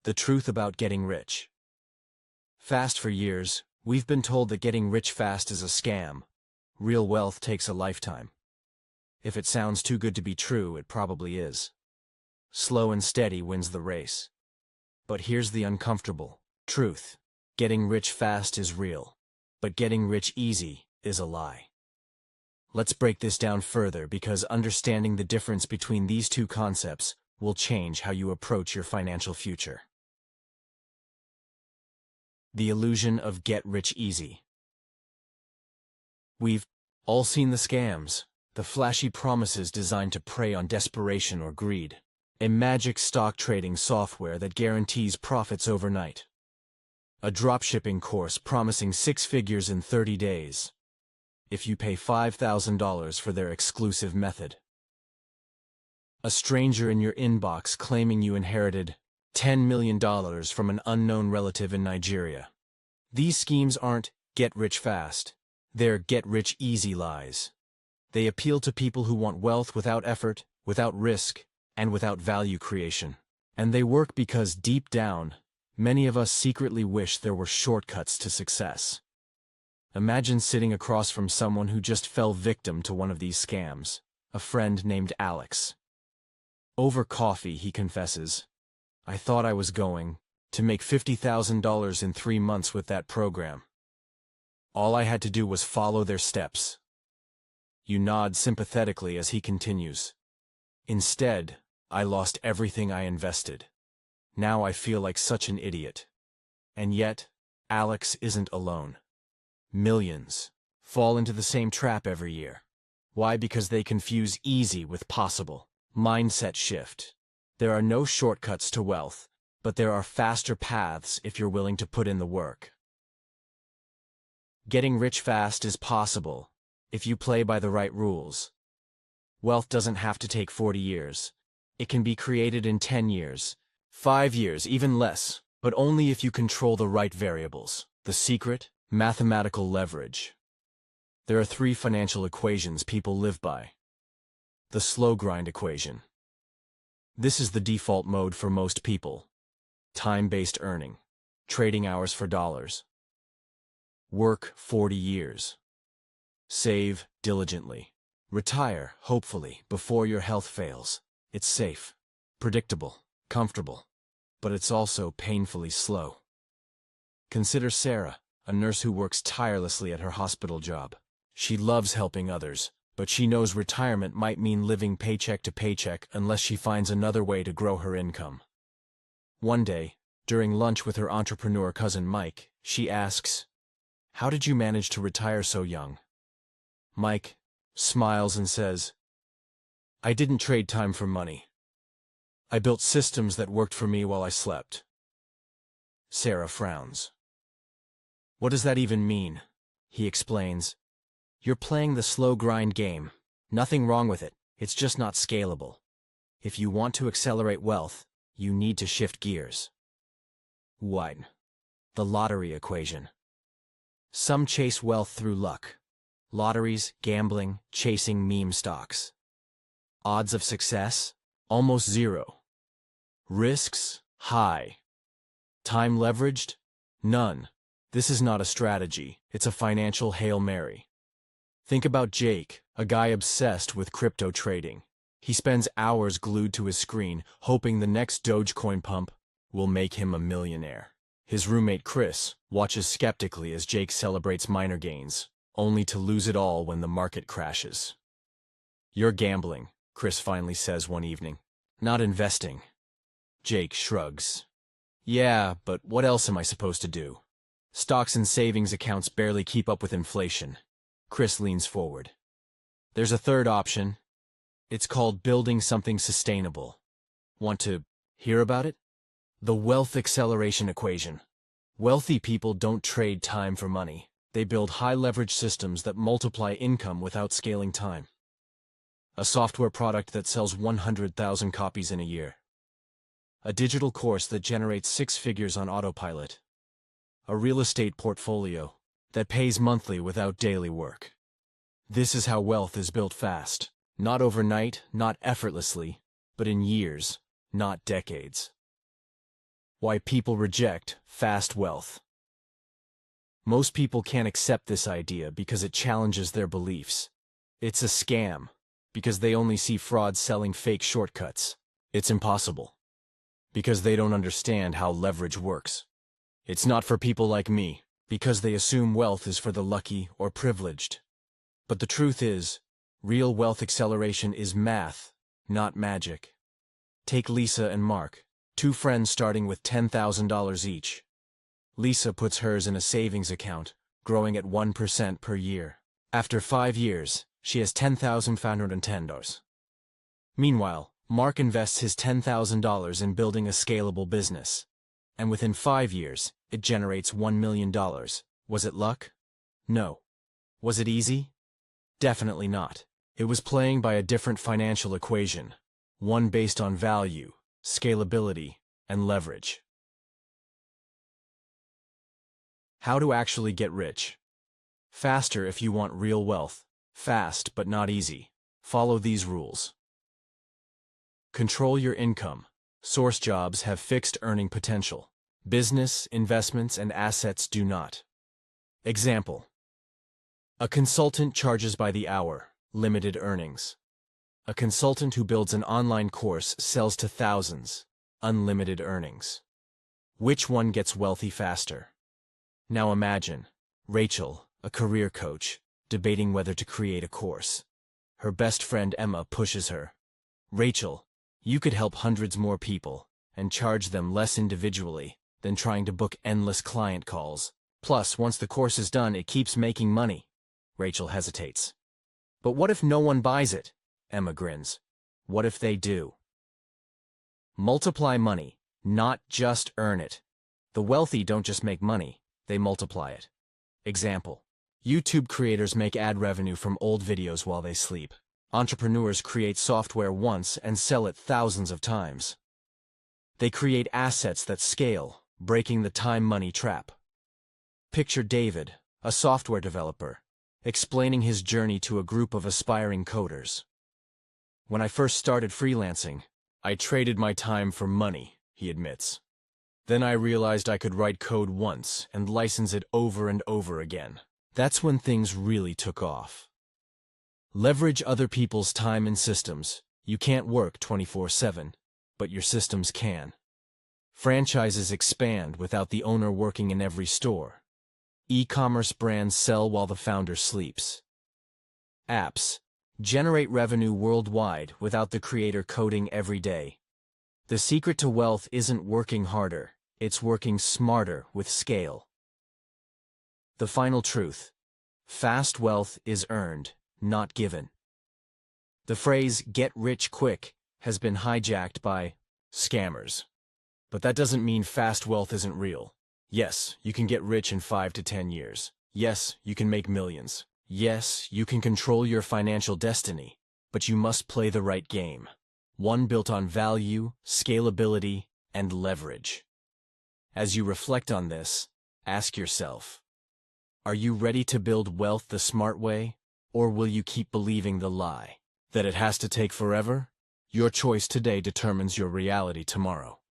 The truth about getting rich fast. For years, we've been told that getting rich fast is a scam. Real wealth takes a lifetime. If it sounds too good to be true, it probably is. Slow and steady wins the race. But here's the uncomfortable truth. Getting rich fast is real. But getting rich easy is a lie. Let's break this down further, because understanding the difference between these two concepts will change how you approach your financial future. The illusion of get rich easy. We've all seen the scams, the flashy promises designed to prey on desperation or greed. A magic stock trading software that guarantees profits overnight. A dropshipping course promising 6 figures in 30 days. If you pay $5,000 for their exclusive method. A stranger in your inbox claiming you inherited $10 million from an unknown relative in Nigeria. These schemes aren't get rich fast. They're get rich easy lies. They appeal to people who want wealth without effort, without risk, and without value creation. And they work because deep down, many of us secretly wish there were shortcuts to success. Imagine sitting across from someone who just fell victim to one of these scams, a friend named Alex. Over coffee, he confesses, "I thought I was going to make $50,000 in 3 months with that program. All I had to do was follow their steps." You nod sympathetically as he continues. "Instead, I lost everything I invested. Now I feel like such an idiot." And yet, Alex isn't alone. Millions fall into the same trap every year. Why? Because they confuse easy with possible. Mindset shift. There are no shortcuts to wealth, but there are faster paths if you're willing to put in the work. Getting rich fast is possible if you play by the right rules. Wealth doesn't have to take 40 years. It can be created in 10 years, 5 years, even less, but only if you control the right variables. The secret? Mathematical leverage. There are 3 financial equations people live by. The slow grind equation. This is the default mode for most people. Time-based earning. Trading hours for dollars. Work 40 years. Save diligently. Retire, hopefully, before your health fails. It's safe, predictable, comfortable, but it's also painfully slow. Consider Sarah, a nurse who works tirelessly at her hospital job. She loves helping others, but she knows retirement might mean living paycheck to paycheck unless she finds another way to grow her income. One day, during lunch with her entrepreneur cousin Mike, she asks, "How did you manage to retire so young?" Mike smiles and says, "I didn't trade time for money. I built systems that worked for me while I slept." Sarah frowns. "What does that even mean?" He explains, "You're playing the slow grind game. Nothing wrong with it, it's just not scalable. If you want to accelerate wealth, you need to shift gears." What? The lottery equation. Some chase wealth through luck. Lotteries, gambling, chasing meme stocks. Odds of success? Almost zero. Risks? High. Time leveraged? None. This is not a strategy, it's a financial Hail Mary. Think about Jake, a guy obsessed with crypto trading. He spends hours glued to his screen, hoping the next Dogecoin pump will make him a millionaire. His roommate Chris watches skeptically as Jake celebrates minor gains, only to lose it all when the market crashes. "You're gambling," Chris finally says one evening. "Not investing." Jake shrugs. "Yeah, but what else am I supposed to do? Stocks and savings accounts barely keep up with inflation." Chris leans forward. "There's a third option. It's called building something sustainable. Want to hear about it?" The wealth acceleration equation. Wealthy people don't trade time for money. They build high-leverage systems that multiply income without scaling time. A software product that sells 100,000 copies in a year. A digital course that generates 6 figures on autopilot. A real estate portfolio that pays monthly without daily work. This is how wealth is built fast. Not overnight, not effortlessly, but in years, not decades. Why people reject fast wealth. Most people can't accept this idea because it challenges their beliefs. It's a scam because they only see frauds selling fake shortcuts. It's impossible because they don't understand how leverage works. It's not for people like me because they assume wealth is for the lucky or privileged. But the truth is, real wealth acceleration is math, not magic. Take Lisa and Mark, two friends starting with $10,000 each. Lisa puts hers in a savings account, growing at 1% per year. After 5 years, she has $10,510. Meanwhile, Mark invests his $10,000 in building a scalable business. And within 5 years, it generates $1 million. Was it luck? No. Was it easy? Definitely not. It was playing by a different financial equation, one based on value, scalability, and leverage. How to actually get rich. Faster if you want real wealth. Fast but not easy. Follow these rules. Control your income. Source jobs have fixed earning potential. Business, investments, and assets do not. Example. A consultant charges by the hour, limited earnings. A consultant who builds an online course sells to thousands, unlimited earnings. Which one gets wealthy faster? Now imagine Rachel, a career coach, debating whether to create a course. Her best friend Emma pushes her. Rachel, you could help hundreds more people and charge them less individually than trying to book endless client calls. Plus, once the course is done, it keeps making money. Rachel hesitates. But what if no one buys it? Emma grins. What if they do? Multiply money, not just earn it. The wealthy don't just make money, they multiply it. Example. YouTube creators make ad revenue from old videos while they sleep. Entrepreneurs create software once and sell it thousands of times. They create assets that scale, breaking the time-money trap. Picture David, a software developer, explaining his journey to a group of aspiring coders. When I first started freelancing, I traded my time for money, he admits. Then I realized I could write code once and license it over and over again. That's when things really took off. Leverage other people's time and systems. You can't work 24/7, but your systems can. Franchises expand without the owner working in every store. E-commerce brands sell while the founder sleeps. Apps generate revenue worldwide without the creator coding every day. The secret to wealth isn't working harder, it's working smarter with scale. The final truth. Fast wealth is earned, not given. The phrase, "get rich quick," has been hijacked by scammers. But that doesn't mean fast wealth isn't real. Yes, you can get rich in 5 to 10 years. Yes, you can make millions. Yes, you can control your financial destiny. But you must play the right game. One built on value, scalability, and leverage. As you reflect on this, ask yourself, are you ready to build wealth the smart way, or will you keep believing the lie that it has to take forever? Your choice today determines your reality tomorrow.